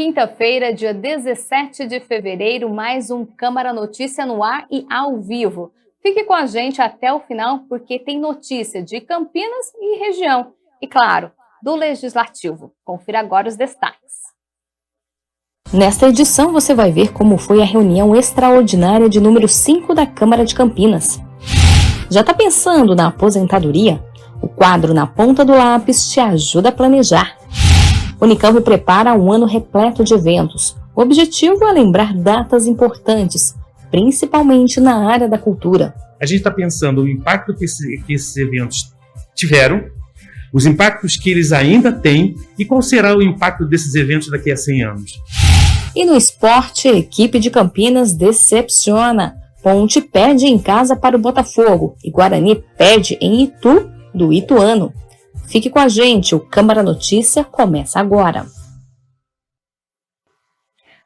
Quinta-feira, dia 17 de fevereiro, mais um Câmara Notícia no ar e ao vivo. Fique com a gente até o final, porque tem notícia de Campinas e região. E, claro, do Legislativo. Confira agora os destaques. Nesta edição, você vai ver como foi a reunião extraordinária de número 5 da Câmara de Campinas. Já está pensando na aposentadoria? O quadro Na Ponta do Lápis te ajuda a planejar. Unicamp prepara um ano repleto de eventos. O objetivo é lembrar datas importantes, principalmente na área da cultura. A gente está pensando o impacto que esses eventos tiveram, os impactos que eles ainda têm e qual será o impacto desses eventos daqui a 100 anos. E no esporte, a equipe de Campinas decepciona. Ponte perde em casa para o Botafogo e Guarani perde em Itu do Ituano. Fique com a gente, o Câmara Notícia começa agora.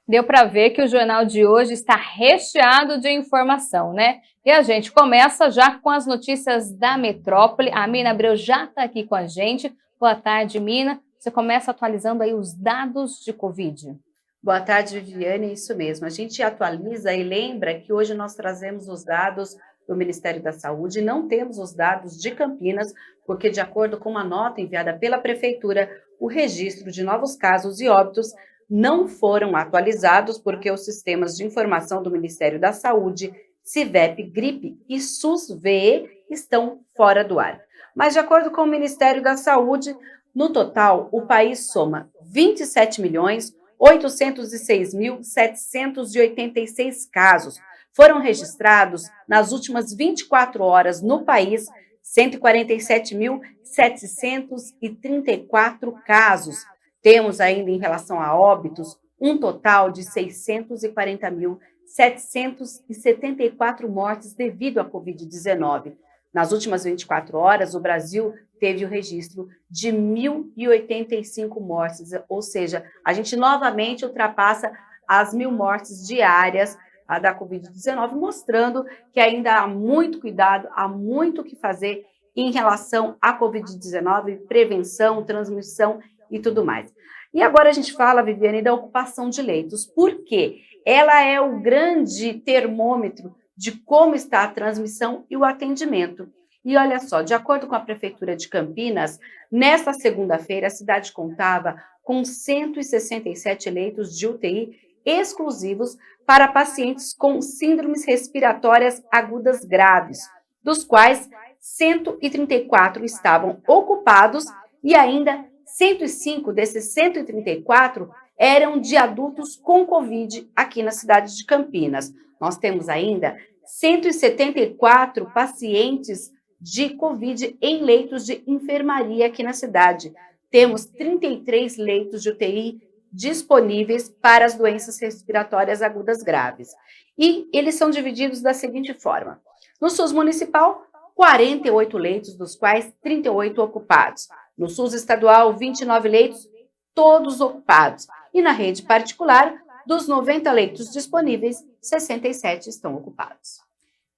Deu para ver que o jornal de hoje está recheado de informação, né? E a gente começa já com as notícias da metrópole. A Mina Abreu já está aqui com a gente. Boa tarde, Mina. Você começa atualizando aí os dados de Covid. Boa tarde, Viviane, é isso mesmo. A gente atualiza e lembra que hoje nós trazemos os dados do Ministério da Saúde, não temos os dados de Campinas, porque de acordo com uma nota enviada pela Prefeitura, o registro de novos casos e óbitos não foram atualizados porque os sistemas de informação do Ministério da Saúde, CIVEP, GRIP e SUS-VE estão fora do ar. Mas de acordo com o Ministério da Saúde, no total, o país soma 27.806.786 casos. Foram registrados, nas últimas 24 horas no país, 147.734 casos. Temos ainda, em relação a óbitos, um total de 640.774 mortes devido à Covid-19. Nas últimas 24 horas, o Brasil teve o registro de 1.085 mortes, ou seja, a gente novamente ultrapassa as 1.000 mortes diárias da Covid-19, mostrando que ainda há muito cuidado, há muito o que fazer em relação à Covid-19, prevenção, transmissão e tudo mais. E agora a gente fala, Viviane, da ocupação de leitos. Por quê? Ela é o grande termômetro de como está a transmissão e o atendimento. E olha só, de acordo com a Prefeitura de Campinas, nesta segunda-feira a cidade contava com 167 leitos de UTI exclusivos para pacientes com síndromes respiratórias agudas graves, dos quais 134 estavam ocupados e ainda 105 desses 134 eram de adultos com Covid aqui na cidade de Campinas. Nós temos ainda 174 pacientes de Covid em leitos de enfermaria aqui na cidade. Temos 33 leitos de UTI disponíveis para as doenças respiratórias agudas graves. E eles são divididos da seguinte forma. No SUS municipal, 48 leitos, dos quais 38 ocupados. No SUS estadual, 29 leitos, todos ocupados. E na rede particular, dos 90 leitos disponíveis, 67 estão ocupados.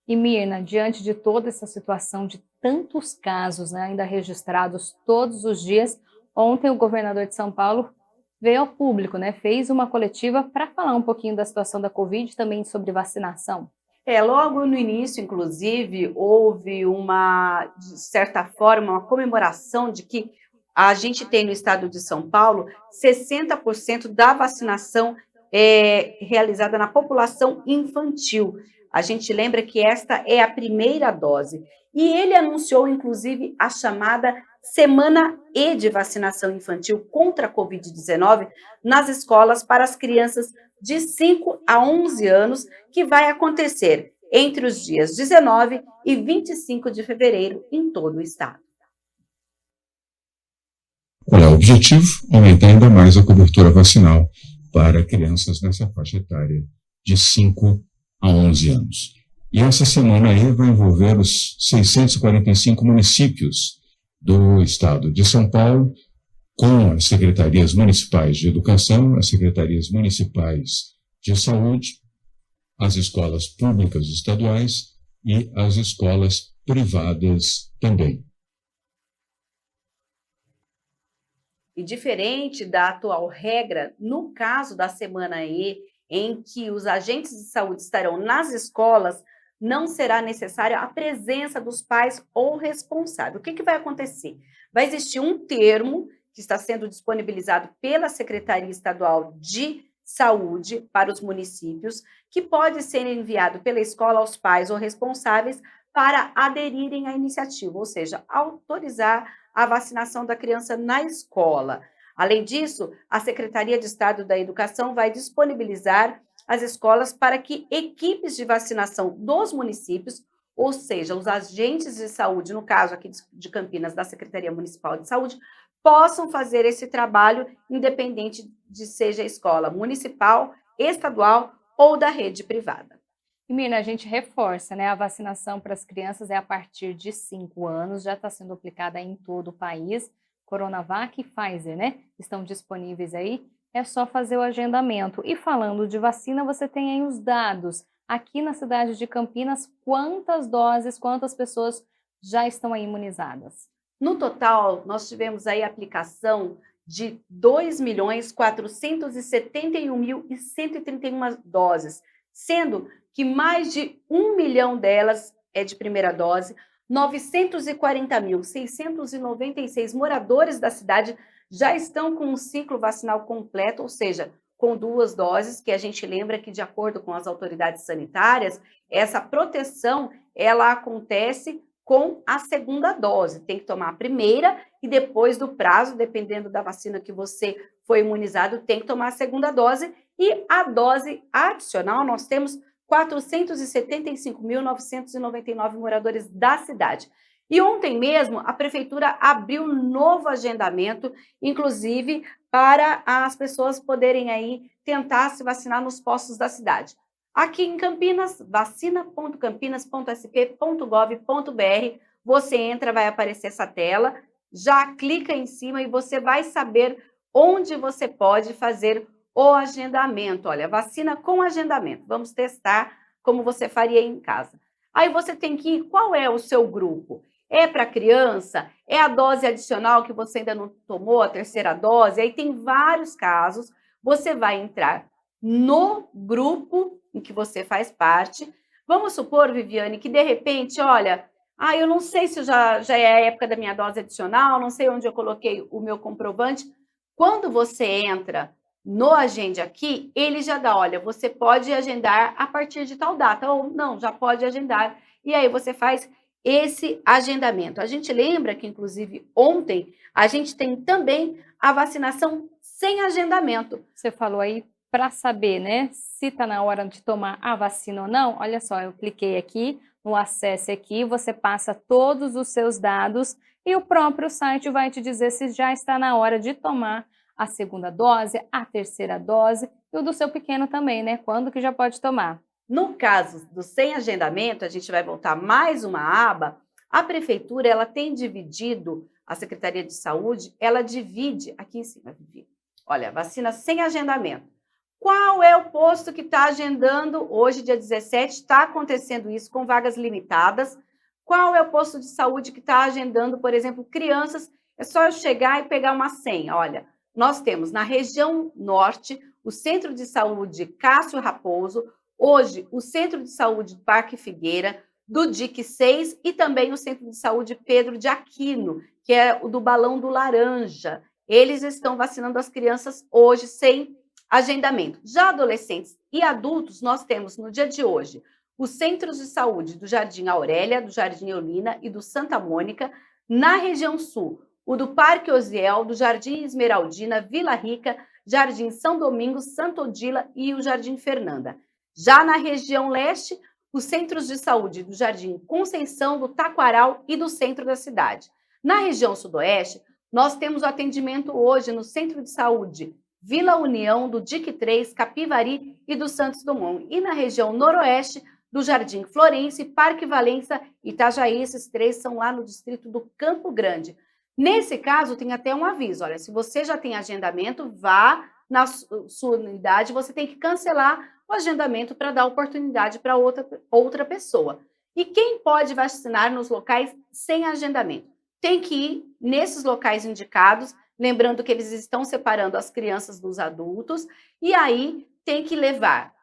E Mirna, diante de toda essa situação de tantos casos, né, ainda registrados todos os dias, ontem o governador de São Paulo veio ao público, né, fez uma coletiva para falar um pouquinho da situação da Covid e também sobre vacinação. Logo no início, inclusive, houve de certa forma, uma comemoração de que a gente tem no estado de São Paulo 60% da vacinação realizada na população infantil. A gente lembra que esta é a primeira dose. E ele anunciou, inclusive, a chamada Semana E de Vacinação Infantil contra a Covid-19 nas escolas para as crianças de 5 a 11 anos, que vai acontecer entre os dias 19 e 25 de fevereiro em todo o estado. Qual é o objetivo? Aumentar ainda mais a cobertura vacinal para crianças nessa faixa etária de 5 a 11 anos. E essa semana aí vai envolver os 645 municípios do estado de São Paulo, com as secretarias municipais de educação, as secretarias municipais de saúde, as escolas públicas estaduais e as escolas privadas também. E diferente da atual regra, no caso da semana E, em que os agentes de saúde estarão nas escolas, não será necessária a presença dos pais ou responsável. O que vai acontecer? Vai existir um termo que está sendo disponibilizado pela Secretaria Estadual de Saúde para os municípios, que pode ser enviado pela escola aos pais ou responsáveis para aderirem à iniciativa, ou seja, autorizar a vacinação da criança na escola. Além disso, a Secretaria de Estado da Educação vai disponibilizar as escolas para que equipes de vacinação dos municípios, ou seja, os agentes de saúde, no caso aqui de Campinas, da Secretaria Municipal de Saúde, possam fazer esse trabalho independente de seja escola municipal, estadual ou da rede privada. E, Mirna, a gente reforça, né? A vacinação para as crianças é a partir de 5 anos, já está sendo aplicada em todo o país. Coronavac e Pfizer, né? Estão disponíveis aí. É só fazer o agendamento. E falando de vacina, você tem aí os dados. Aqui na cidade de Campinas, quantas doses, quantas pessoas já estão aí imunizadas? No total, nós tivemos aí a aplicação de 2.471.131 doses, sendo que mais de 1 milhão delas é de primeira dose, 940.696 moradores da cidade já estão com um ciclo vacinal completo, ou seja, com 2 doses, que a gente lembra que, de acordo com as autoridades sanitárias, essa proteção ela acontece com a segunda dose. Tem que tomar a primeira e depois do prazo, dependendo da vacina que você foi imunizado, tem que tomar a segunda dose. E a dose adicional, nós temos 475.999 moradores da cidade. E ontem mesmo, a Prefeitura abriu um novo agendamento, inclusive para as pessoas poderem aí tentar se vacinar nos postos da cidade. Aqui em Campinas, vacina.campinas.sp.gov.br, você entra, vai aparecer essa tela, já clica em cima e você vai saber onde você pode fazer o agendamento. Olha, vacina com agendamento. Vamos testar como você faria em casa. Aí você tem que ir, qual é o seu grupo? É para criança? É a dose adicional que você ainda não tomou, a terceira dose? Aí tem vários casos. Você vai entrar no grupo em que você faz parte. Vamos supor, Viviane, que de repente, olha, eu não sei se já é a época da minha dose adicional, não sei onde eu coloquei o meu comprovante. Quando você entra no Agende Aqui, ele já dá, olha, você pode agendar a partir de tal data, ou não, já pode agendar. E aí você faz esse agendamento. A gente lembra que, inclusive, ontem, a gente tem também a vacinação sem agendamento. Você falou aí para saber, né, se está na hora de tomar a vacina ou não. Olha só, eu cliquei aqui no Acesse Aqui, você passa todos os seus dados e o próprio site vai te dizer se já está na hora de tomar a segunda dose, a terceira dose e o do seu pequeno também, né? Quando que já pode tomar? No caso do sem agendamento, a gente vai voltar mais uma aba. A prefeitura, ela tem dividido, a Secretaria de Saúde, ela divide, aqui em cima, Vivi, olha, vacina sem agendamento. Qual é o posto que está agendando? Hoje, dia 17, está acontecendo isso com vagas limitadas. Qual é o posto de saúde que está agendando, por exemplo, crianças? É só eu chegar e pegar uma senha. Olha, nós temos na região norte o Centro de Saúde Cássio Raposo, hoje o Centro de Saúde Parque Figueira, do DIC 6 e também o Centro de Saúde Pedro de Aquino, que é o do Balão do Laranja. Eles estão vacinando as crianças hoje sem agendamento. Já adolescentes e adultos, nós temos no dia de hoje os centros de saúde do Jardim Aurélia, do Jardim Eulina e do Santa Mônica, na região sul, o do Parque Osiel, do Jardim Esmeraldina, Vila Rica, Jardim São Domingos, Santa Odila e o Jardim Fernanda. Já na região leste, os centros de saúde do Jardim Conceição, do Taquaral e do centro da cidade. Na região sudoeste, nós temos o atendimento hoje no Centro de Saúde Vila União, do DIC 3, Capivari e do Santos Dumont. E na região noroeste, do Jardim Florense, Parque Valença e Itajaí. Esses 3 são lá no distrito do Campo Grande. Nesse caso, tem até um aviso. Olha, se você já tem agendamento, vá na sua unidade, você tem que cancelar o agendamento para dar oportunidade para outra pessoa. E quem pode vacinar nos locais sem agendamento? Tem que ir nesses locais indicados, lembrando que eles estão separando as crianças dos adultos, e aí tem que levar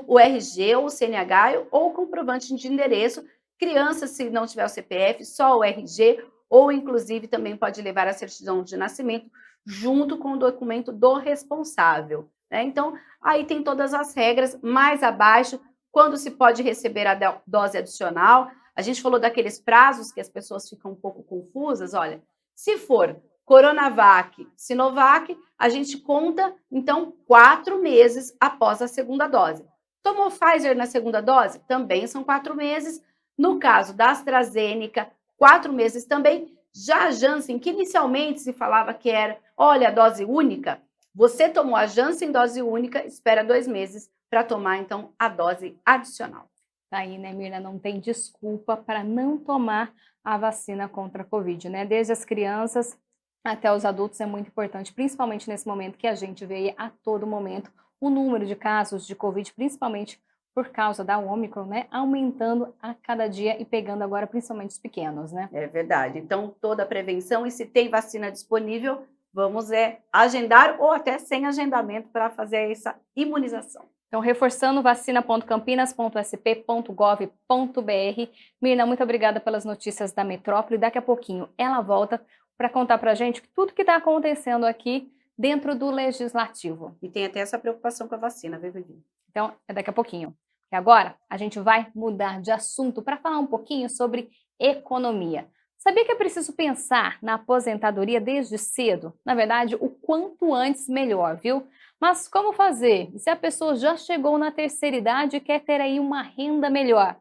o RG, ou o CNH, ou o comprovante de endereço. Criança, se não tiver o CPF, só o RG, ou inclusive também pode levar a certidão de nascimento junto com o documento do responsável, né? Então, aí tem todas as regras. Mais abaixo, quando se pode receber a dose adicional. A gente falou daqueles prazos que as pessoas ficam um pouco confusas. Olha, se for Coronavac, Sinovac, a gente conta, então, 4 meses após a segunda dose. Tomou Pfizer na segunda dose? Também são 4 meses. No caso da AstraZeneca, 4 meses também. Já a Janssen, que inicialmente se falava que era, olha, dose única, você tomou a Janssen dose única, espera 2 meses para tomar, então, a dose adicional. Tá aí, né, Mirna? Não tem desculpa para não tomar a vacina contra a Covid, né? Desde as crianças até os adultos é muito importante, principalmente nesse momento que a gente vê aí a todo momento o número de casos de Covid, principalmente por causa da Ômicron, né, aumentando a cada dia e pegando agora principalmente os pequenos, né? É verdade. Então, toda a prevenção, e se tem vacina disponível, vamos agendar ou até sem agendamento para fazer essa imunização. Então, reforçando, vacina.campinas.sp.gov.br. Mirna, muito obrigada pelas notícias da metrópole. Daqui a pouquinho ela volta para contar para a gente tudo que está acontecendo aqui dentro do Legislativo. E tem até essa preocupação com a vacina, viu, Vivi? Então, é daqui a pouquinho. E agora, a gente vai mudar de assunto para falar um pouquinho sobre economia. Sabia que é preciso pensar na aposentadoria desde cedo? Na verdade, o quanto antes melhor, viu? Mas como fazer? E se a pessoa já chegou na terceira idade e quer ter aí uma renda melhor?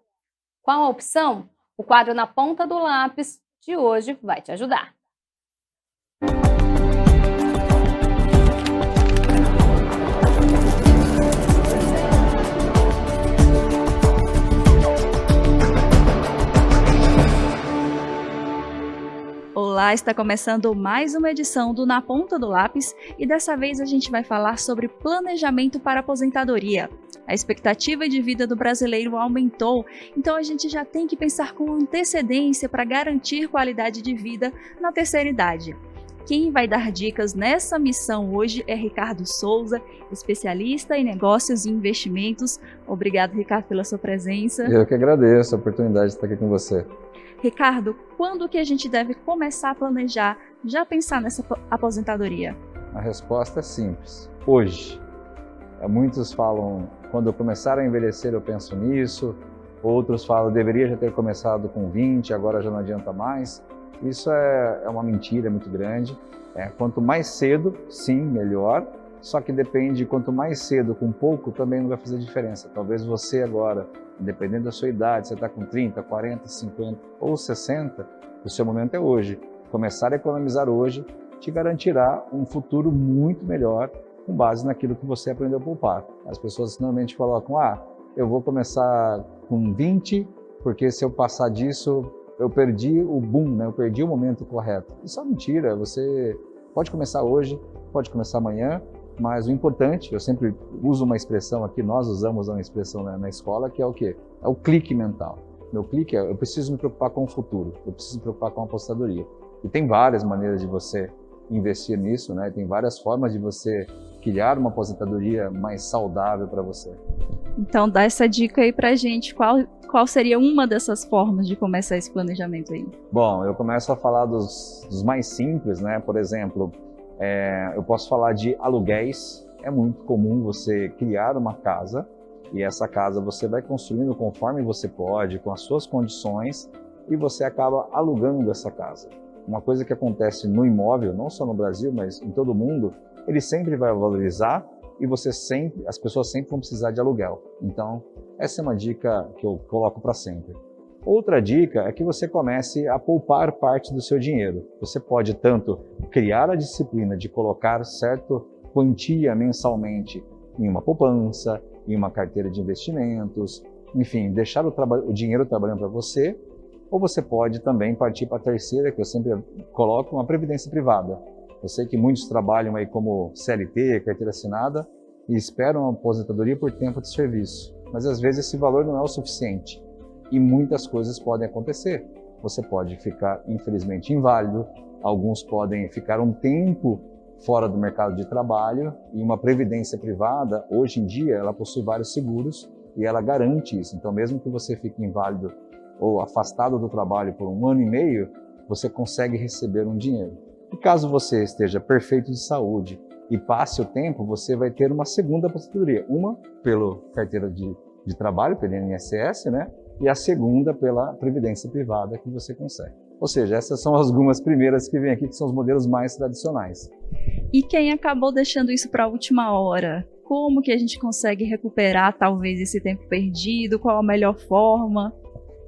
Qual a opção? O quadro Na Ponta do Lápis de hoje vai te ajudar. Olá, está começando mais uma edição do Na Ponta do Lápis e dessa vez a gente vai falar sobre planejamento para aposentadoria. A expectativa de vida do brasileiro aumentou, então a gente já tem que pensar com antecedência para garantir qualidade de vida na terceira idade. Quem vai dar dicas nessa missão hoje é Ricardo Souza, especialista em negócios e investimentos. Obrigado, Ricardo, pela sua presença. Eu que agradeço a oportunidade de estar aqui com você. Ricardo, quando que a gente deve começar a planejar, já pensar nessa aposentadoria? A resposta é simples, hoje. Muitos falam, quando eu começar a envelhecer eu penso nisso, outros falam, deveria já ter começado com 20, agora já não adianta mais. Isso é uma mentira muito grande. Quanto mais cedo, sim, melhor, só que depende, quanto mais cedo com pouco, também não vai fazer diferença. Talvez você agora, independente da sua idade, você está com 30, 40, 50 ou 60, o seu momento é hoje. Começar a economizar hoje te garantirá um futuro muito melhor com base naquilo que você aprendeu a poupar. As pessoas normalmente colocam, eu vou começar com 20, porque se eu passar disso, eu perdi o boom, né? Eu perdi o momento correto. Isso é mentira, você pode começar hoje, pode começar amanhã, mas o importante, eu sempre uso uma expressão aqui, nós usamos uma expressão na escola, que é o quê? É o clique mental. Meu clique é, eu preciso me preocupar com o futuro, eu preciso me preocupar com a aposentadoria. E tem várias maneiras de você investir nisso, né? Tem várias formas de você criar uma aposentadoria mais saudável para você. Então dá essa dica aí pra gente, qual seria uma dessas formas de começar esse planejamento aí? Bom, eu começo a falar dos mais simples, né? Por exemplo, eu posso falar de aluguéis. É muito comum você criar uma casa e essa casa você vai construindo conforme você pode, com as suas condições, e você acaba alugando essa casa. Uma coisa que acontece no imóvel, não só no Brasil, mas em todo o mundo, ele sempre vai valorizar e as pessoas sempre vão precisar de aluguel. Então, essa é uma dica que eu coloco para sempre. Outra dica é que você comece a poupar parte do seu dinheiro. Você pode tanto criar a disciplina de colocar certa quantia mensalmente em uma poupança, em uma carteira de investimentos, enfim, deixar o dinheiro trabalhando para você, ou você pode também partir para a terceira, que eu sempre coloco, uma previdência privada. Eu sei que muitos trabalham aí como CLT, carteira assinada, e esperam uma aposentadoria por tempo de serviço, mas às vezes esse valor não é o suficiente. E muitas coisas podem acontecer. Você pode ficar, infelizmente, inválido, alguns podem ficar um tempo fora do mercado de trabalho, e uma previdência privada, hoje em dia, ela possui vários seguros e ela garante isso. Então, mesmo que você fique inválido ou afastado do trabalho por 1 ano e meio, você consegue receber um dinheiro. E caso você esteja perfeito de saúde e passe o tempo, você vai ter uma segunda aposentadoria. Uma pela carteira de trabalho, pelo INSS, né? E a segunda pela previdência privada que você consegue. Ou seja, essas são algumas primeiras que vêm aqui, que são os modelos mais tradicionais. E quem acabou deixando isso para a última hora? Como que a gente consegue recuperar talvez esse tempo perdido? Qual a melhor forma?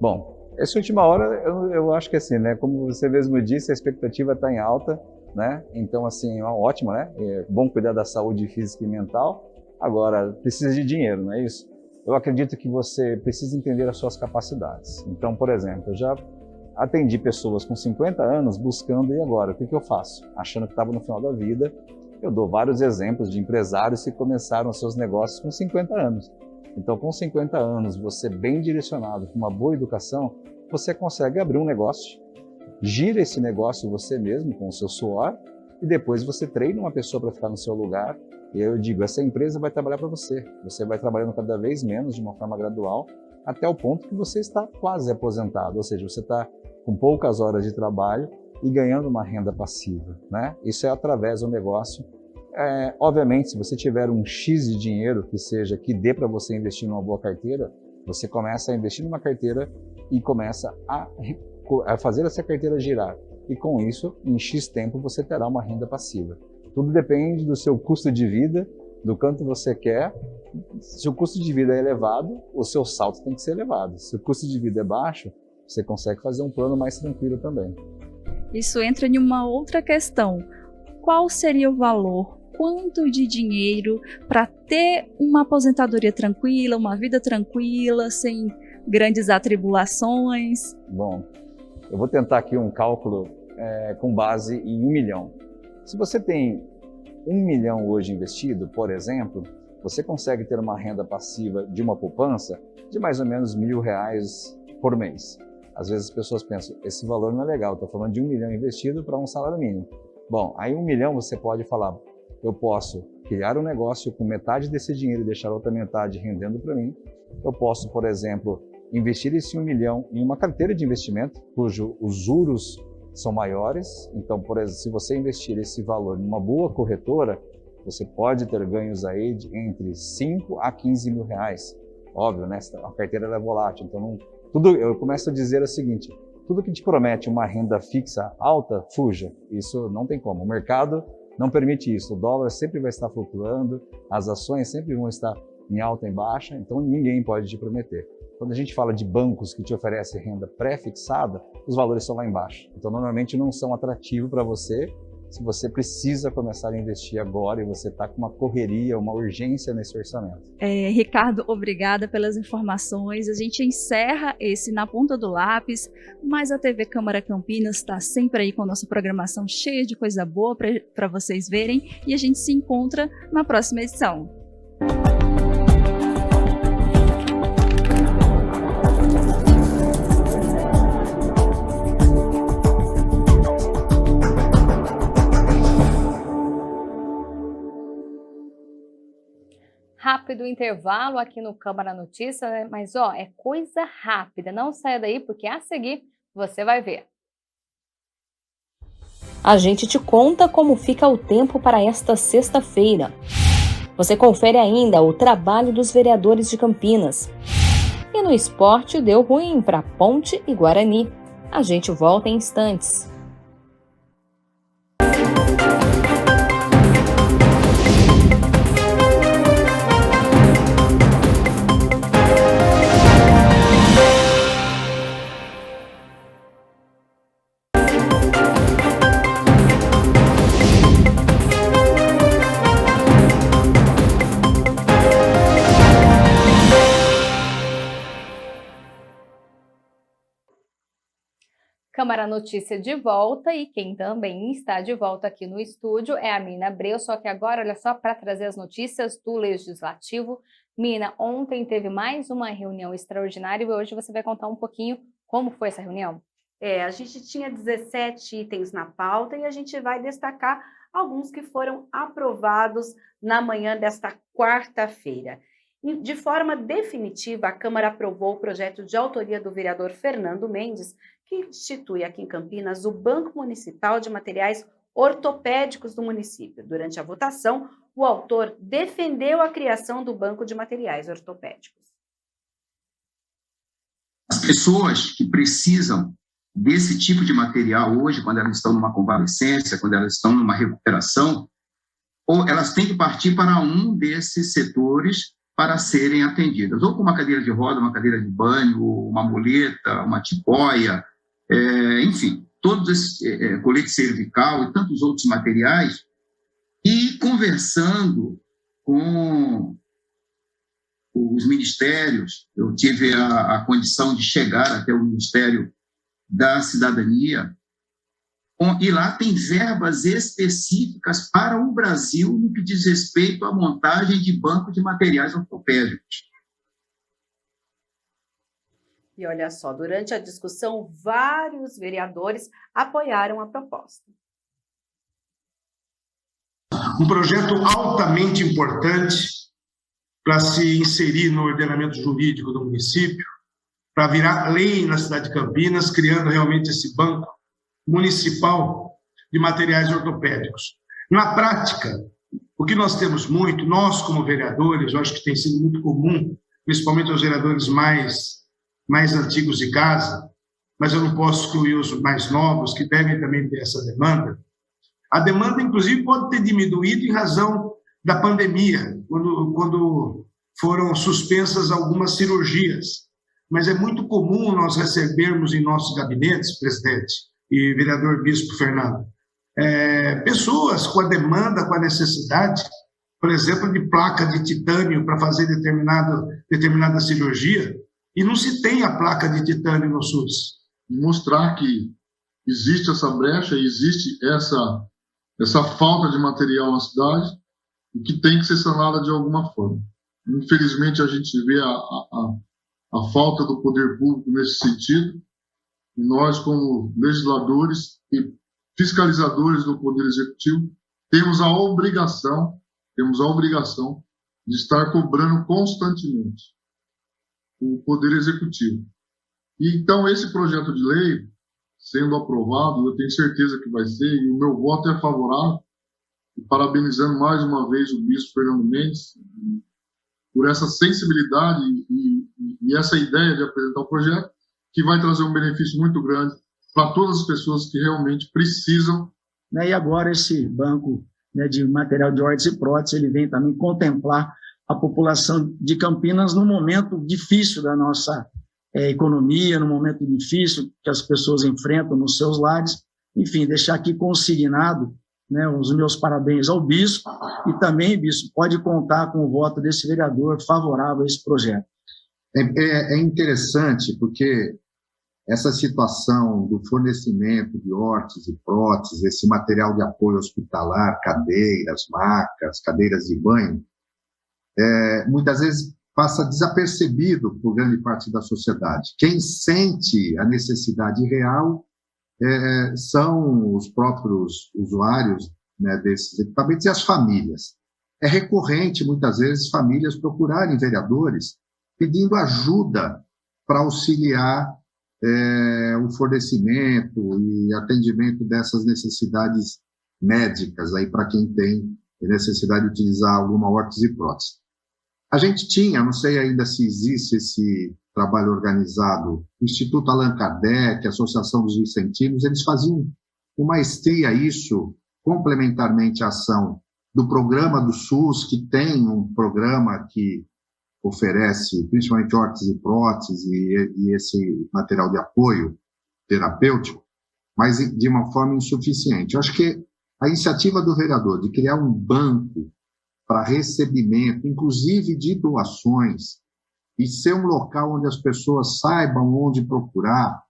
Bom, essa última hora eu acho que assim, né? Como você mesmo disse, a expectativa está em alta, né? Então assim, é ótimo, né? É bom cuidar da saúde física e mental. Agora, precisa de dinheiro, não é isso? Eu acredito que você precisa entender as suas capacidades. Então, por exemplo, eu já atendi pessoas com 50 anos buscando, e agora? O que eu faço? Achando que estava no final da vida. Eu dou vários exemplos de empresários que começaram seus negócios com 50 anos. Então, com 50 anos, você bem direcionado, com uma boa educação, você consegue abrir um negócio, gira esse negócio você mesmo, com o seu suor, e depois você treina uma pessoa para ficar no seu lugar. E aí eu digo, essa empresa vai trabalhar para você. Você vai trabalhando cada vez menos, de uma forma gradual, até o ponto que você está quase aposentado. Ou seja, você está com poucas horas de trabalho e ganhando uma renda passiva, né? Isso é através do negócio. Obviamente, se você tiver um X de dinheiro que dê para você investir numa boa carteira, você começa a investir numa carteira e começa a fazer essa carteira girar. E com isso, em X tempo, você terá uma renda passiva. Tudo depende do seu custo de vida, do quanto você quer. Se o custo de vida é elevado, o seu salto tem que ser elevado. Se o custo de vida é baixo, você consegue fazer um plano mais tranquilo também. Isso entra em uma outra questão. Qual seria o valor? Quanto de dinheiro para ter uma aposentadoria tranquila, uma vida tranquila, sem grandes atribulações? Bom, eu vou tentar aqui um cálculo com base em 1 milhão. Se você tem 1 milhão hoje investido, por exemplo, você consegue ter uma renda passiva de uma poupança de mais ou menos R$1.000 por mês. Às vezes as pessoas pensam, esse valor não é legal, estou falando de 1 milhão investido para um salário mínimo. Bom, aí 1 milhão você pode falar, eu posso criar um negócio com metade desse dinheiro e deixar a outra metade rendendo para mim. Eu posso, por exemplo, investir esse 1 milhão em uma carteira de investimento, cujo os juros são maiores. Então, por exemplo, se você investir esse valor em uma boa corretora, você pode ter ganhos aí de entre 5 a 15 mil reais. Óbvio, né? A carteira é volátil, então eu começo a dizer o seguinte, tudo que te promete uma renda fixa alta, fuja. Isso não tem como. O mercado não permite isso. O dólar sempre vai estar flutuando, as ações sempre vão estar em alta e baixa, então ninguém pode te prometer. Quando a gente fala de bancos que te oferecem renda pré-fixada, os valores são lá embaixo. Então, normalmente não são atrativos para você se você precisa começar a investir agora e você está com uma correria, uma urgência nesse orçamento. Ricardo, obrigada pelas informações. A gente encerra esse Na Ponta do Lápis, mas a TV Câmara Campinas está sempre aí com a nossa programação cheia de coisa boa para vocês verem, e a gente se encontra na próxima edição. Rápido intervalo aqui no Câmara Notícias, né? Mas é coisa rápida, não saia daí porque a seguir você vai ver. A gente te conta como fica o tempo para esta sexta-feira. Você confere ainda o trabalho dos vereadores de Campinas. E no esporte deu ruim para Ponte e Guarani. A gente volta em instantes. Câmara Notícia de volta, e quem também está de volta aqui no estúdio é a Mina Abreu, só que agora, olha só, para trazer as notícias do Legislativo. Mina, ontem teve mais uma reunião extraordinária e hoje você vai contar um pouquinho como foi essa reunião. A gente tinha 17 itens na pauta e a gente vai destacar alguns que foram aprovados na manhã desta quarta-feira. De forma definitiva, a Câmara aprovou o projeto de autoria do vereador Fernando Mendes, que institui aqui em Campinas o Banco Municipal de Materiais Ortopédicos do município. Durante a votação, o autor defendeu a criação do Banco de Materiais Ortopédicos. As pessoas que precisam desse tipo de material hoje, quando elas estão numa convalescência, quando elas estão numa recuperação, ou elas têm que partir para um desses setores para serem atendidas, ou com uma cadeira de roda, uma cadeira de banho, uma muleta, uma tipóia, enfim, todos esses colete cervical e tantos outros materiais, e conversando com os ministérios, eu tive a condição de chegar até o Ministério da Cidadania, e lá tem verbas específicas para o Brasil no que diz respeito à montagem de banco de materiais ortopédicos. E olha só, durante a discussão, vários vereadores apoiaram a proposta. Um projeto altamente importante para se inserir no ordenamento jurídico do município, para virar lei na cidade de Campinas, criando realmente esse banco municipal de materiais ortopédicos. Na prática, o que nós temos muito, nós como vereadores, eu acho que tem sido muito comum, principalmente aos vereadores mais antigos de casa, mas eu não posso excluir os mais novos, que devem também ter essa demanda. A demanda, inclusive, pode ter diminuído em razão da pandemia, quando foram suspensas algumas cirurgias. Mas é muito comum nós recebermos em nossos gabinetes, presidente e vereador Bispo Fernando, pessoas com a demanda, com a necessidade, por exemplo, de placa de titânio para fazer determinada cirurgia, e não se tem a placa de titânio no SUS. Mostrar que existe essa brecha, existe essa falta de material na cidade, e que tem que ser sanada de alguma forma. Infelizmente, a gente vê a falta do poder público nesse sentido. E nós, como legisladores e fiscalizadores do Poder Executivo, temos a obrigação de estar cobrando constantemente o Poder Executivo. E, então, esse projeto de lei, sendo aprovado, eu tenho certeza que vai ser, e o meu voto é favorável, e parabenizando mais uma vez o Bispo Fernando Mendes por essa sensibilidade e essa ideia de apresentar o projeto, que vai trazer um benefício muito grande para todas as pessoas que realmente precisam. E agora esse banco de material de órtese e prótese, ele vem também contemplar a população de Campinas num momento difícil da nossa economia, num momento difícil que as pessoas enfrentam nos seus lares. Enfim, deixar aqui consignado os meus parabéns ao bispo, e também, bispo, pode contar com o voto desse vereador favorável a esse projeto. É interessante porque essa situação do fornecimento de órtese e próteses, esse material de apoio hospitalar, cadeiras, macas, cadeiras de banho, muitas vezes passa desapercebido por grande parte da sociedade. Quem sente a necessidade real são os próprios usuários desses equipamentos e as famílias. É recorrente, muitas vezes, famílias procurarem vereadores pedindo ajuda para auxiliar o fornecimento e atendimento dessas necessidades médicas aí para quem tem necessidade de utilizar alguma órtese e prótese. A gente tinha, não sei ainda se existe esse trabalho organizado, o Instituto Allan Kardec, a Associação dos Vicentinos, eles faziam com maestria isso, complementarmente à ação do programa do SUS, que tem um programa que oferece principalmente órtese e prótese e esse material de apoio terapêutico, mas de uma forma insuficiente. Eu acho que a iniciativa do vereador de criar um banco para recebimento, inclusive de doações, e ser um local onde as pessoas saibam onde procurar,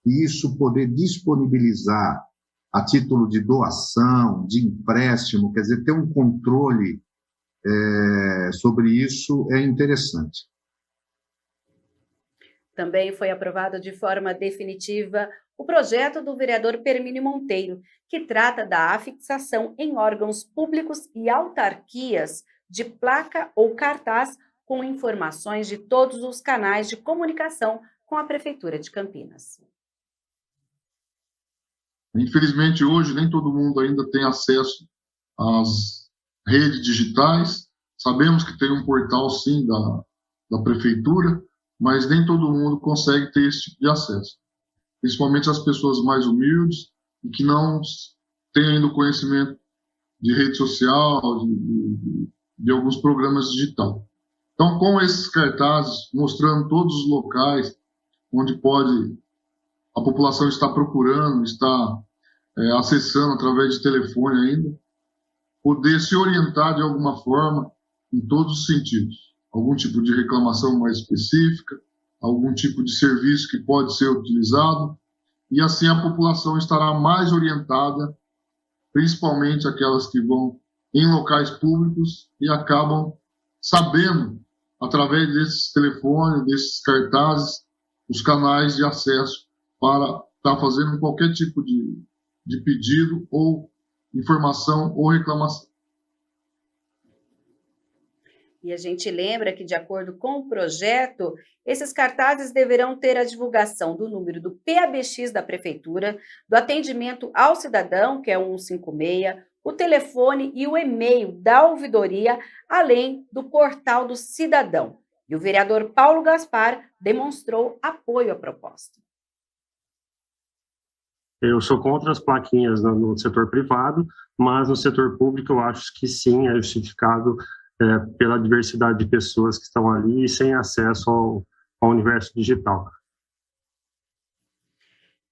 e isso poder disponibilizar a título de doação, de empréstimo, quer dizer, ter um controle sobre isso é interessante. Também foi aprovado de forma definitiva o projeto do vereador Permínio Monteiro, que trata da afixação em órgãos públicos e autarquias de placa ou cartaz com informações de todos os canais de comunicação com a Prefeitura de Campinas. Infelizmente, hoje, nem todo mundo ainda tem acesso às redes digitais. Sabemos que tem um portal, sim, da Prefeitura, mas nem todo mundo consegue ter esse tipo de acesso. Principalmente as pessoas mais humildes e que não têm ainda o conhecimento de rede social, de alguns programas digitais. Então, com esses cartazes, mostrando todos os locais onde a população está procurando, está acessando através de telefone ainda, poder se orientar de alguma forma em todos os sentidos. Algum tipo de reclamação mais específica, algum tipo de serviço que pode ser utilizado, e assim a população estará mais orientada, principalmente aquelas que vão em locais públicos e acabam sabendo, através desses telefones, desses cartazes, os canais de acesso para estar fazendo qualquer tipo de pedido ou informação ou reclamação. E a gente lembra que, de acordo com o projeto, esses cartazes deverão ter a divulgação do número do PABX da Prefeitura, do atendimento ao cidadão, que é o 156, o telefone e o e-mail da ouvidoria, além do portal do cidadão. E o vereador Paulo Gaspar demonstrou apoio à proposta. Eu sou contra as plaquinhas no setor privado, mas no setor público eu acho que sim, é justificado pela diversidade de pessoas que estão ali e sem acesso ao universo digital.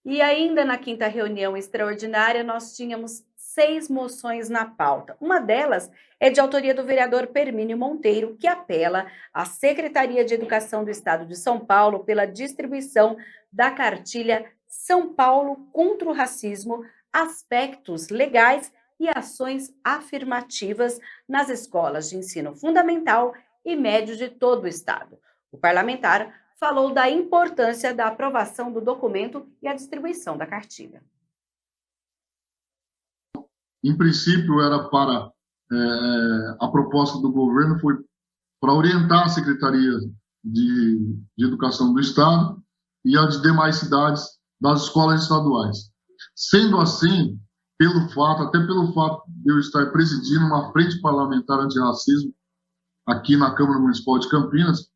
E ainda na quinta reunião extraordinária, nós tínhamos 6 moções na pauta. Uma delas é de autoria do vereador Permínio Monteiro, que apela à Secretaria de Educação do Estado de São Paulo pela distribuição da cartilha São Paulo contra o Racismo, aspectos legais e ações afirmativas nas escolas de ensino fundamental e médio de todo o Estado. O parlamentar falou da importância da aprovação do documento e a distribuição da cartilha. Em princípio, era para a proposta do governo foi para orientar a Secretaria de Educação do Estado e as demais cidades das escolas estaduais. Sendo assim, até pelo fato de eu estar presidindo uma frente parlamentar antirracismo aqui na Câmara Municipal de Campinas,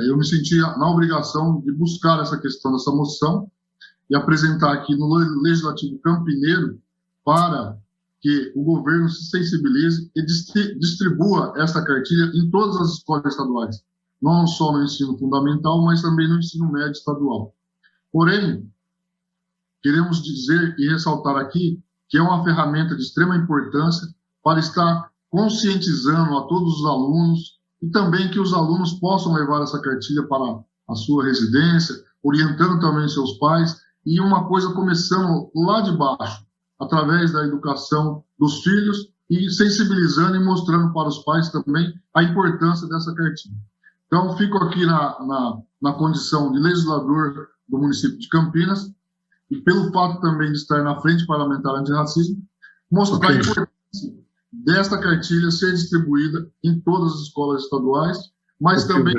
eu me senti na obrigação de buscar essa questão dessa moção e apresentar aqui no Legislativo Campineiro para que o governo se sensibilize e distribua essa cartilha em todas as escolas estaduais, não só no ensino fundamental, mas também no ensino médio estadual. Porém, queremos dizer e ressaltar aqui que é uma ferramenta de extrema importância para estar conscientizando a todos os alunos e também que os alunos possam levar essa cartilha para a sua residência, orientando também seus pais, e uma coisa começando lá de baixo, através da educação dos filhos e sensibilizando e mostrando para os pais também a importância dessa cartilha. Então, fico aqui na condição de legislador do município de Campinas, e pelo fato também de estar na Frente Parlamentar Antirracismo, mostrar a importância desta cartilha ser distribuída em todas as escolas estaduais, mas também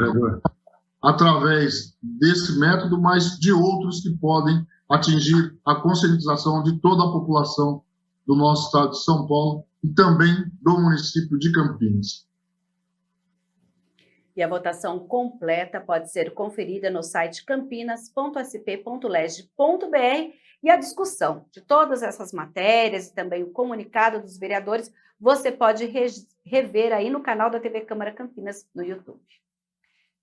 através desse método, mas de outros que podem atingir a conscientização de toda a população do nosso estado de São Paulo e também do município de Campinas. E a votação completa pode ser conferida no site campinas.sp.leg.br, e a discussão de todas essas matérias e também o comunicado dos vereadores você pode rever aí no canal da TV Câmara Campinas no YouTube.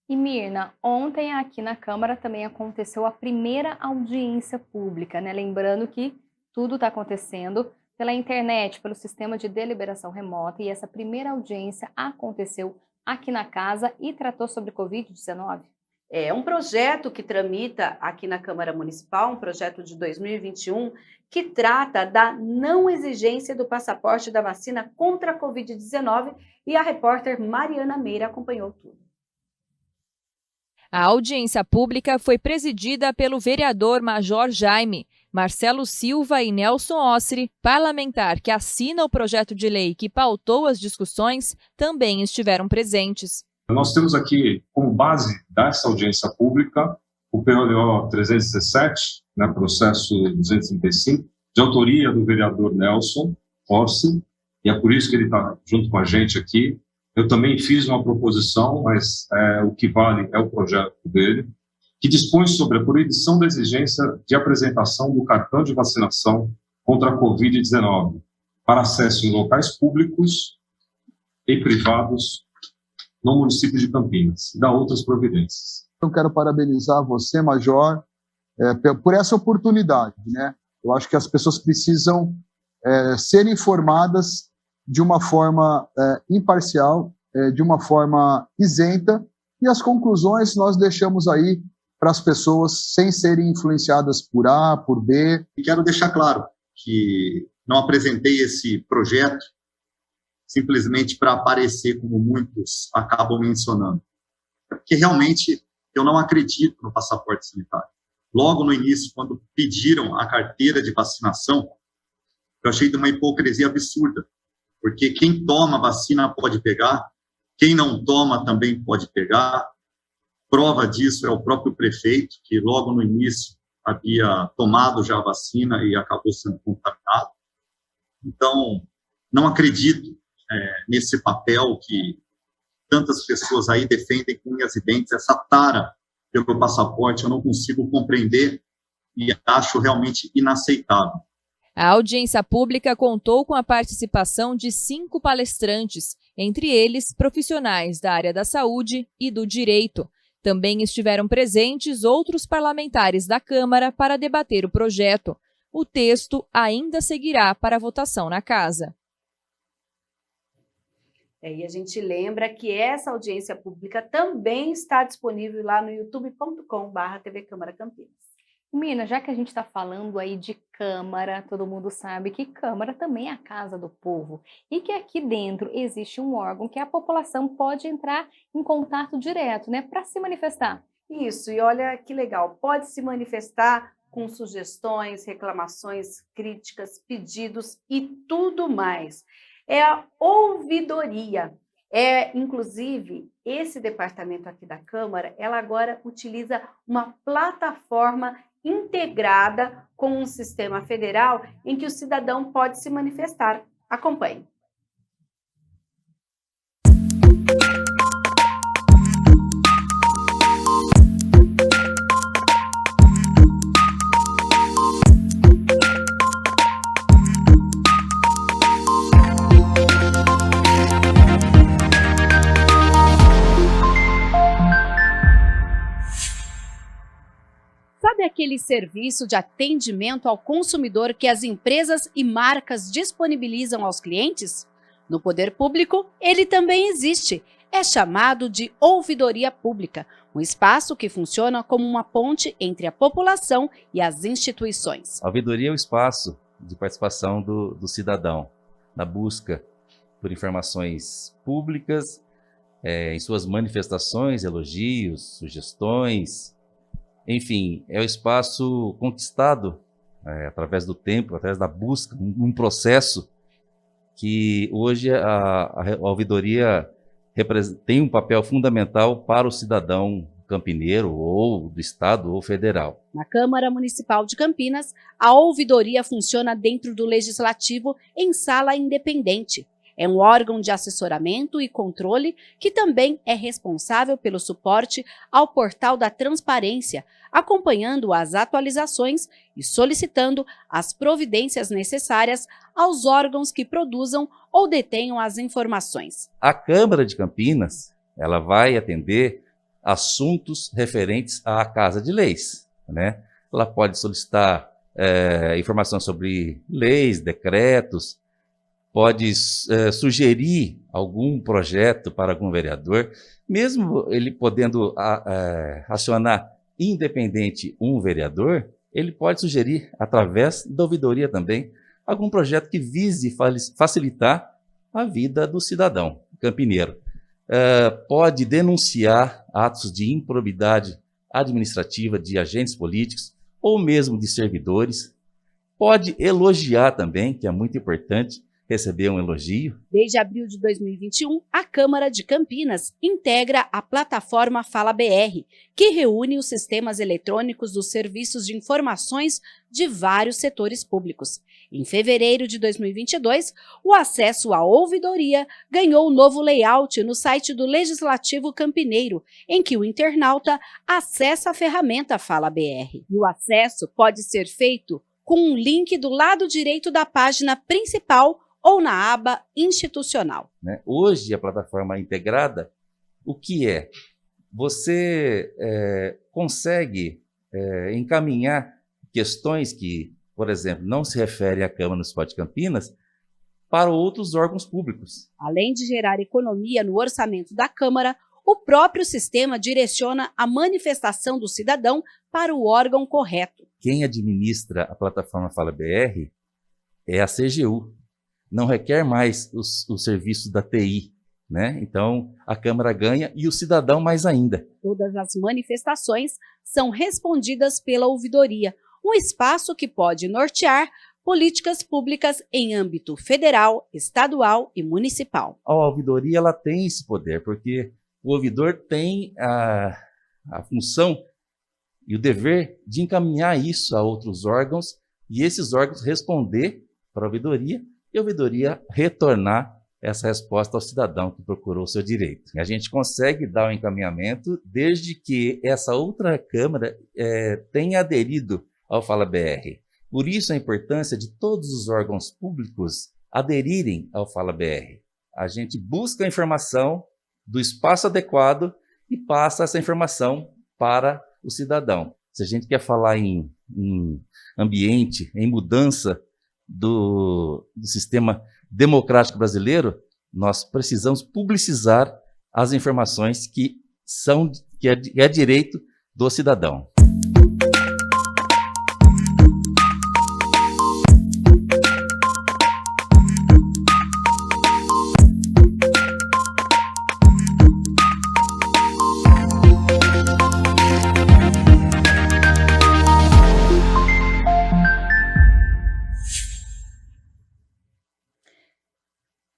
E Mirna, ontem aqui na Câmara também aconteceu a primeira audiência pública, né? Lembrando que tudo está acontecendo pela internet, pelo sistema de deliberação remota, e essa primeira audiência aconteceu aqui na casa e tratou sobre Covid-19. É um projeto que tramita aqui na Câmara Municipal, um projeto de 2021, que trata da não exigência do passaporte da vacina contra a Covid-19, e a repórter Mariana Meira acompanhou tudo. A audiência pública foi presidida pelo vereador Major Jaime, Marcelo Silva e Nelson Ossri, parlamentar que assina o projeto de lei que pautou as discussões, também estiveram presentes. Nós temos aqui, como base dessa audiência pública, o PLO 317, processo 235, de autoria do vereador Nelson Ossri, e é por isso que ele está junto com a gente aqui. Eu também fiz uma proposição, mas o que vale é o projeto dele, que dispõe sobre a proibição da exigência de apresentação do cartão de vacinação contra a Covid-19 para acesso em locais públicos e privados no município de Campinas, e dá outras providências. Eu quero parabenizar você, Major, por essa oportunidade, né? Eu acho que as pessoas precisam ser informadas de uma forma imparcial, de uma forma isenta, e as conclusões nós deixamos aí para as pessoas sem serem influenciadas por A, por B. E quero deixar claro que não apresentei esse projeto simplesmente para aparecer, como muitos acabam mencionando. Porque realmente eu não acredito no passaporte sanitário. Logo no início, quando pediram a carteira de vacinação, eu achei de uma hipocrisia absurda, porque quem toma vacina pode pegar, quem não toma também pode pegar. Prova disso é o próprio prefeito, que logo no início havia tomado já a vacina e acabou sendo contaminado. Então, não acredito nesse papel que tantas pessoas aí defendem com unhas e dentes, essa tara pelo passaporte, eu não consigo compreender e acho realmente inaceitável. A audiência pública contou com a participação de 5 palestrantes, entre eles profissionais da área da saúde e do direito. Também estiveram presentes outros parlamentares da Câmara para debater o projeto. O texto ainda seguirá para votação na Casa. E a gente lembra que essa audiência pública também está disponível lá no youtube.com/TV Câmara Campinas. Mina, já que a gente está falando aí de Câmara, todo mundo sabe que Câmara também é a casa do povo e que aqui dentro existe um órgão que a população pode entrar em contato direto, né, para se manifestar. Isso, e olha que legal, pode se manifestar com sugestões, reclamações, críticas, pedidos e tudo mais. É a ouvidoria. Inclusive, esse departamento aqui da Câmara, ela agora utiliza uma plataforma integrada com um sistema federal em que o cidadão pode se manifestar. Acompanhe. Sabe aquele serviço de atendimento ao consumidor que as empresas e marcas disponibilizam aos clientes? No poder público, ele também existe. É chamado de ouvidoria pública, um espaço que funciona como uma ponte entre a população e as instituições. A ouvidoria é o espaço de participação do cidadão na busca por informações públicas, em suas manifestações, elogios, sugestões. Enfim, é o espaço conquistado através do tempo, através da busca, um processo que hoje a ouvidoria tem um papel fundamental para o cidadão campineiro, ou do estado, ou federal. Na Câmara Municipal de Campinas, a ouvidoria funciona dentro do Legislativo em sala independente. É um órgão de assessoramento e controle que também é responsável pelo suporte ao portal da transparência, acompanhando as atualizações e solicitando as providências necessárias aos órgãos que produzam ou detenham as informações. A Câmara de Campinas, ela vai atender assuntos referentes à Casa de Leis, né? Ela pode solicitar informação sobre leis, decretos, pode sugerir algum projeto para algum vereador, mesmo ele podendo acionar independente um vereador, ele pode sugerir, através da ouvidoria também, algum projeto que vise facilitar a vida do cidadão campineiro. pode denunciar atos de improbidade administrativa de agentes políticos ou mesmo de servidores. Pode elogiar também, que é muito importante receber um elogio. Desde abril de 2021, a Câmara de Campinas integra a plataforma Fala BR, que reúne os sistemas eletrônicos dos serviços de informações de vários setores públicos. Em fevereiro de 2022, o acesso à ouvidoria ganhou um novo layout no site do Legislativo Campineiro, em que o internauta acessa a ferramenta Fala BR. E o acesso pode ser feito com um link do lado direito da página principal ou na aba institucional. Hoje, a plataforma integrada, o que é? Você consegue encaminhar questões que, por exemplo, não se referem à Câmara Municipal de Campinas para outros órgãos públicos. Além de gerar economia no orçamento da Câmara, o próprio sistema direciona a manifestação do cidadão para o órgão correto. Quem administra a plataforma Fala BR é a CGU. Não requer mais os serviços da TI, né? Então, a Câmara ganha e o cidadão mais ainda. Todas as manifestações são respondidas pela ouvidoria, um espaço que pode nortear políticas públicas em âmbito federal, estadual e municipal. A ouvidoria ela tem esse poder, porque o ouvidor tem a função e o dever de encaminhar isso a outros órgãos e esses órgãos responder para a ouvidoria e a ouvidoria retornar essa resposta ao cidadão que procurou o seu direito. A gente consegue dar o encaminhamento desde que essa outra Câmara tenha aderido ao Fala BR. Por isso a importância de todos os órgãos públicos aderirem ao Fala BR. A gente busca a informação do espaço adequado e passa essa informação para o cidadão. Se a gente quer falar em ambiente, em mudança do sistema democrático brasileiro, nós precisamos publicizar as informações que é direito do cidadão.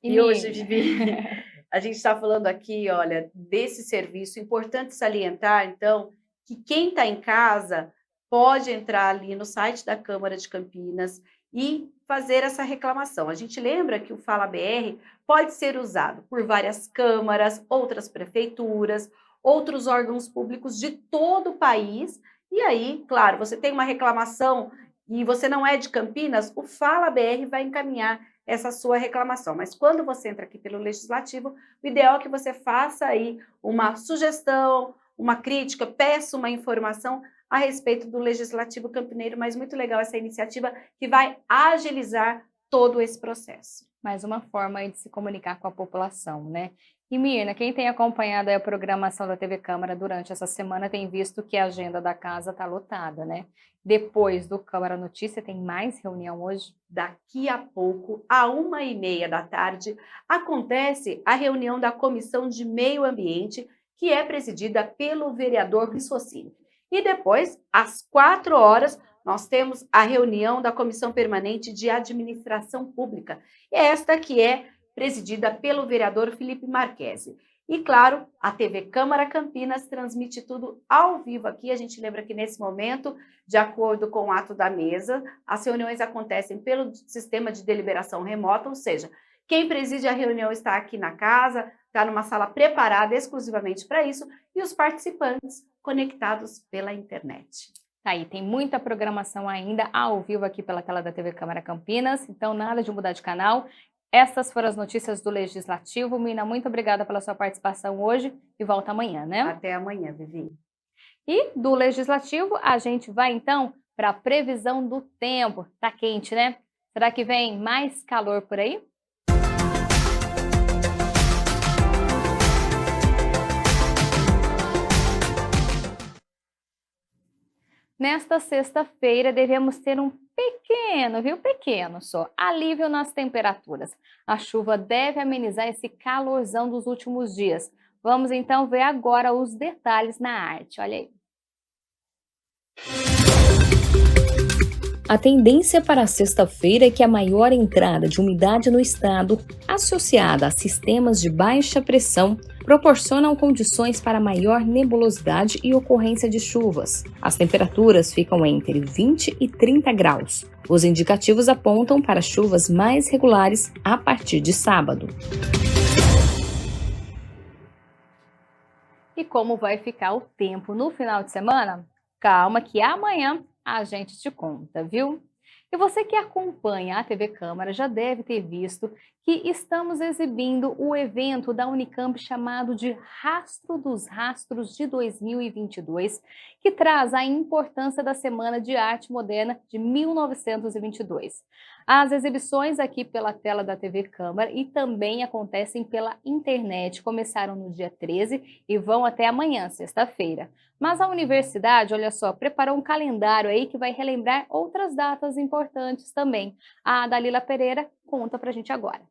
E hoje, Vivi, a gente está falando aqui, olha, desse serviço. Importante salientar, então, que quem está em casa pode entrar ali no site da Câmara de Campinas e fazer essa reclamação. A gente lembra que o Fala BR pode ser usado por várias câmaras, outras prefeituras, outros órgãos públicos de todo o país. E aí, claro, você tem uma reclamação e você não é de Campinas, o Fala BR vai encaminhar essa sua reclamação. Mas quando você entra aqui pelo Legislativo, o ideal é que você faça aí uma sugestão, uma crítica, peça uma informação a respeito do Legislativo Campineiro, mas muito legal essa iniciativa que vai agilizar todo esse processo. Mais uma forma aí de se comunicar com a população, né? E Mirna, quem tem acompanhado a programação da TV Câmara durante essa semana tem visto que a agenda da casa está lotada, né? Depois do Câmara Notícia, tem mais reunião hoje? Daqui a pouco, às 1h30 da tarde, acontece a reunião da Comissão de Meio Ambiente, que é presidida pelo vereador Rissocini. E depois, às 4 horas, nós temos a reunião da Comissão Permanente de Administração Pública. Esta que é presidida pelo vereador Felipe Marquesi. E, claro, a TV Câmara Campinas transmite tudo ao vivo aqui. A gente lembra que, nesse momento, de acordo com o ato da mesa, as reuniões acontecem pelo sistema de deliberação remota, ou seja, quem preside a reunião está aqui na casa, está numa sala preparada exclusivamente para isso, e os participantes conectados pela internet. Tá aí, tem muita programação ainda ao vivo aqui pela tela da TV Câmara Campinas, então nada de mudar de canal. Essas foram as notícias do Legislativo. Mina, muito obrigada pela sua participação hoje e volta amanhã, né? Até amanhã, Vivi. E do Legislativo, a gente vai então para a previsão do tempo. Tá quente, né? Será que vem mais calor por aí? Nesta sexta-feira, devemos ter um pequeno só, alívio nas temperaturas. A chuva deve amenizar esse calorzão dos últimos dias. Vamos então ver agora os detalhes na arte. Olha aí. A tendência para a sexta-feira é que a maior entrada de umidade no estado, associada a sistemas de baixa pressão, proporcionam condições para maior nebulosidade e ocorrência de chuvas. As temperaturas ficam entre 20 e 30 graus. Os indicativos apontam para chuvas mais regulares a partir de sábado. E como vai ficar o tempo no final de semana? Calma que amanhã a gente te conta, viu? E você que acompanha a TV Câmara já deve ter visto que estamos exibindo o evento da Unicamp chamado de Rastro dos Rastros de 2022, que traz a importância da Semana de Arte Moderna de 1922. As exibições aqui pela tela da TV Câmara e também acontecem pela internet. Começaram no dia 13 e vão até amanhã, sexta-feira. Mas a universidade, olha só, preparou um calendário aí que vai relembrar outras datas importantes também. A Dalila Pereira conta pra gente agora.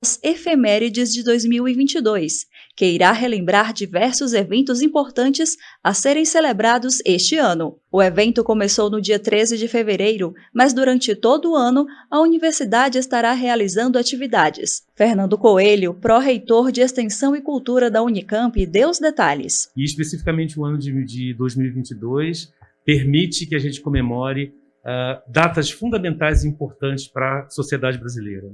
As Efemérides de 2022, que irá relembrar diversos eventos importantes a serem celebrados este ano. O evento começou no dia 13 de fevereiro, mas durante todo o ano a universidade estará realizando atividades. Fernando Coelho, pró-reitor de Extensão e Cultura da Unicamp, deu os detalhes. E especificamente o ano de 2022 permite que a gente comemore datas fundamentais e importantes para a sociedade brasileira.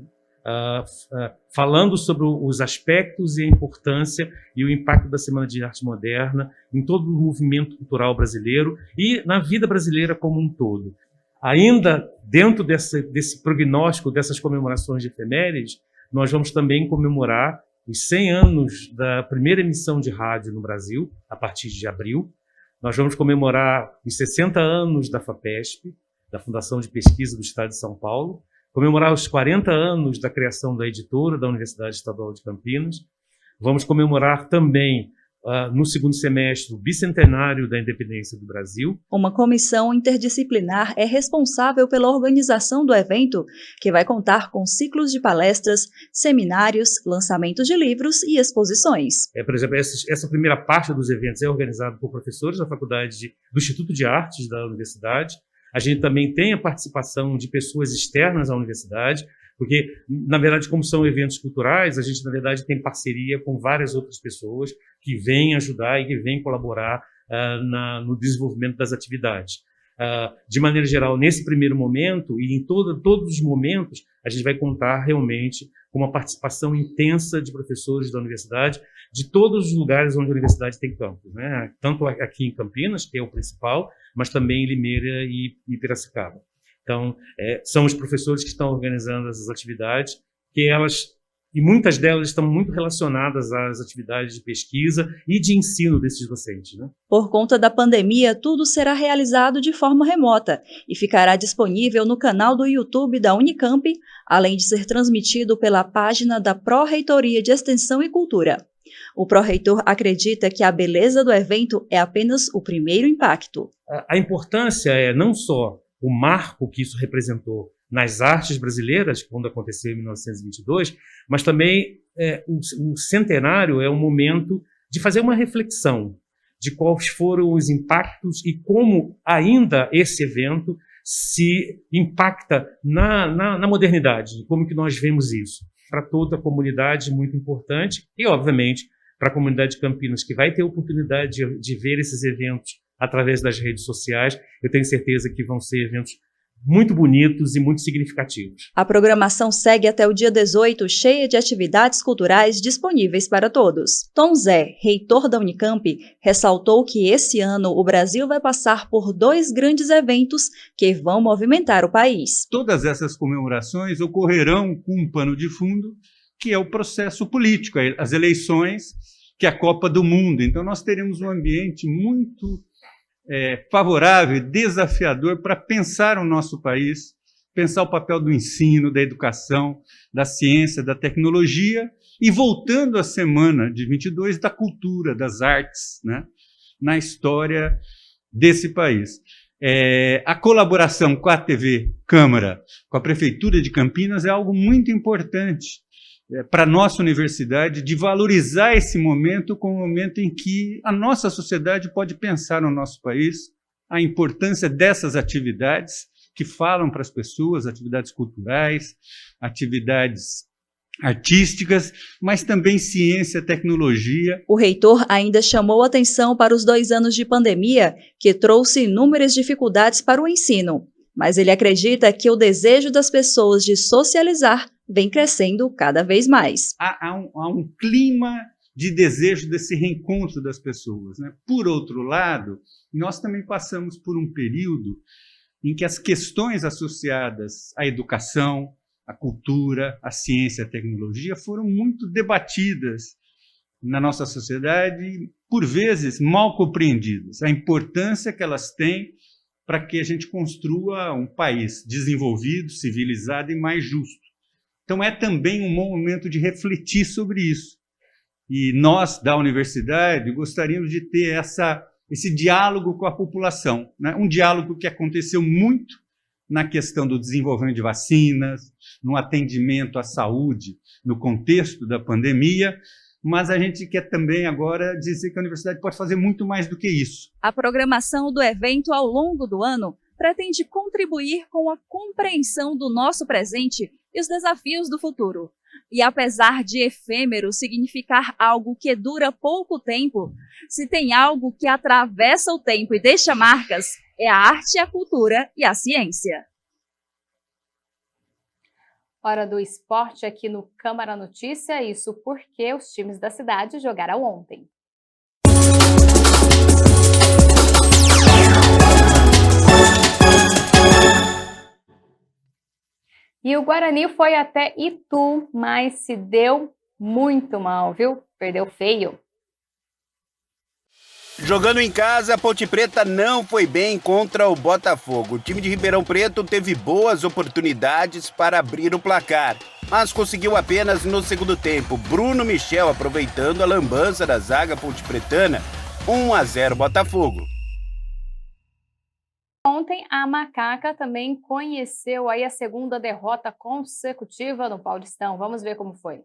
Falando sobre os aspectos e a importância e o impacto da Semana de Arte Moderna em todo o movimento cultural brasileiro e na vida brasileira como um todo. Ainda dentro desse prognóstico, dessas comemorações de efemérides, nós vamos também comemorar os 100 anos da primeira emissão de rádio no Brasil, a partir de abril. Nós vamos comemorar os 60 anos da FAPESP, da Fundação de Pesquisa do Estado de São Paulo, comemorar os 40 anos da criação da editora da Universidade Estadual de Campinas. Vamos comemorar também, no segundo semestre, o bicentenário da independência do Brasil. Uma comissão interdisciplinar é responsável pela organização do evento, que vai contar com ciclos de palestras, seminários, lançamentos de livros e exposições. Por exemplo, essa primeira parte dos eventos é organizada por professores da Faculdade do Instituto de Artes da Universidade. A gente também tem a participação de pessoas externas à universidade, porque, na verdade, como são eventos culturais, a gente, na verdade, tem parceria com várias outras pessoas que vêm ajudar e que vêm colaborar no desenvolvimento das atividades. De maneira geral, nesse primeiro momento e em todos os momentos, a gente vai contar realmente com uma participação intensa de professores da universidade, de todos os lugares onde a universidade tem campus, né? Tanto aqui em Campinas, que é o principal, mas também em Limeira e Piracicaba. Então, são os professores que estão organizando essas atividades, e muitas delas estão muito relacionadas às atividades de pesquisa e de ensino desses docentes, né? Por conta da pandemia, tudo será realizado de forma remota e ficará disponível no canal do YouTube da Unicamp, além de ser transmitido pela página da Pró-Reitoria de Extensão e Cultura. O pró-reitor acredita que a beleza do evento é apenas o primeiro impacto. A importância é não só o marco que isso representou nas artes brasileiras, quando aconteceu em 1922, mas também o centenário é um momento de fazer uma reflexão de quais foram os impactos e como ainda esse evento se impacta na modernidade, como que nós vemos isso. Para toda a comunidade, muito importante, e, obviamente, para a comunidade de Campinas, que vai ter a oportunidade de ver esses eventos através das redes sociais, eu tenho certeza que vão ser eventos muito bonitos e muito significativos. A programação segue até o dia 18, cheia de atividades culturais disponíveis para todos. Tom Zé, reitor da Unicamp, ressaltou que esse ano o Brasil vai passar por 2 grandes eventos que vão movimentar o país. Todas essas comemorações ocorrerão com um pano de fundo, que é o processo político, as eleições, que é a Copa do Mundo. Então nós teremos um ambiente muito favorável e desafiador para pensar o nosso país, pensar o papel do ensino, da educação, da ciência, da tecnologia, e voltando à semana de 22 da cultura, das artes, né? Na história desse país. A colaboração com a TV Câmara, com a Prefeitura de Campinas, é algo muito importante para a nossa universidade, de valorizar esse momento como um momento em que a nossa sociedade pode pensar no nosso país, a importância dessas atividades que falam para as pessoas, atividades culturais, atividades artísticas, mas também ciência, tecnologia. O reitor ainda chamou atenção para os 2 anos de pandemia, que trouxe inúmeras dificuldades para o ensino, mas ele acredita que o desejo das pessoas de socializar vem crescendo cada vez mais. Há um clima de desejo desse reencontro das pessoas, né? Por outro lado, nós também passamos por um período em que as questões associadas à educação, a cultura, a ciência, a tecnologia foram muito debatidas na nossa sociedade, por vezes mal compreendidas. A importância que elas têm para que a gente construa um país desenvolvido, civilizado e mais justo. Então é também um momento de refletir sobre isso. E nós, da universidade, gostaríamos de ter esse diálogo com a população, né? Um diálogo que aconteceu muito na questão do desenvolvimento de vacinas, no atendimento à saúde, no contexto da pandemia, mas a gente quer também agora dizer que a universidade pode fazer muito mais do que isso. A programação do evento ao longo do ano pretende contribuir com a compreensão do nosso presente e os desafios do futuro. E apesar de efêmero significar algo que dura pouco tempo, se tem algo que atravessa o tempo e deixa marcas, é a arte, a cultura e a ciência. Hora do esporte aqui no Câmara Notícia, isso porque os times da cidade jogaram ontem. E o Guarani foi até Itu, mas se deu muito mal, viu? Perdeu feio. Jogando em casa, a Ponte Preta não foi bem contra o Botafogo. O time de Ribeirão Preto teve boas oportunidades para abrir o placar, mas conseguiu apenas no segundo tempo. Bruno Michel aproveitando a lambança da zaga pontepretana. 1-0 Botafogo. Ontem, a Macaca também conheceu aí a segunda derrota consecutiva no Paulistão. Vamos ver como foi.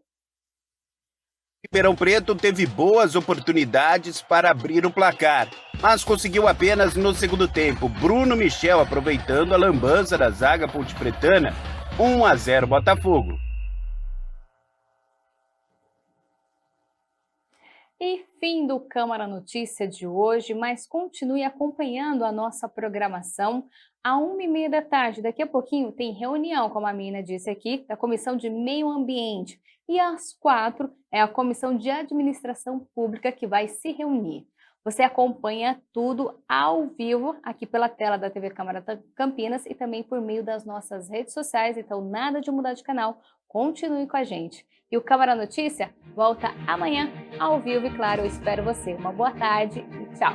Ribeirão Preto teve boas oportunidades para abrir o placar, mas conseguiu apenas no segundo tempo. Bruno Michel aproveitando a lambança da zaga pontepretana. 1-0 Botafogo. E fim do Câmara Notícia de hoje, mas continue acompanhando a nossa programação. À 1h30 da tarde, daqui a pouquinho, tem reunião, como a Mina disse aqui, da Comissão de Meio Ambiente. E às 4h é a Comissão de Administração Pública que vai se reunir. Você acompanha tudo ao vivo aqui pela tela da TV Câmara Campinas e também por meio das nossas redes sociais, então nada de mudar de canal, continue com a gente. E o Câmara Notícia volta amanhã ao vivo e claro, eu espero você. Uma boa tarde e tchau!